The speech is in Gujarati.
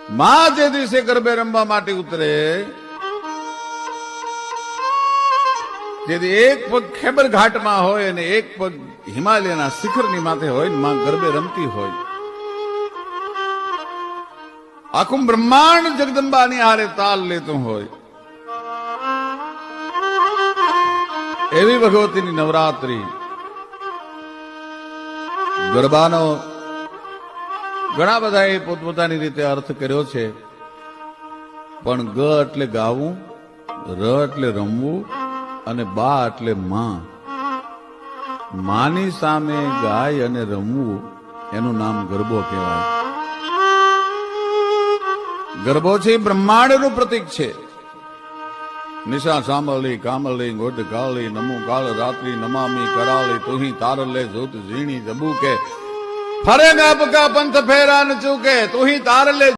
માં જે દિવસે ગરબે રમવા માટે ઉતરે, જેથી એક પગ ખેબર ઘાટમાં હોય અને એક પગ હિમાલયના શિખરની માથે હોય, માં ગરબે રમતી હોય, આખું બ્રહ્માંડ જગદંબાની હારે તાલ લેતું હોય, એવી ભગવતીની નવરાત્રી. ગરબાનો ઘણા બધાએ પોતપોતાની રીતે અર્થ કર્યો છે, પણ ગ એટલે ગાવું, ર એટલે રમવું અને બા એટલે માં. માની સામે ગાય અને રમવું એનું નામ ગરબો કહેવાય. ગરબો છે એ બ્રહ્માંડનું પ્રતીક છે. નિશા સાંભળી કામળી ગોડ કાળી નમુ કાળ રાત્રિ નમામી કરાળી તુહી તારલે જોત ઝીણી જબુ કે ફરે ગાપ કા પંથ ફેરા ન ચૂકે તુહી તારલે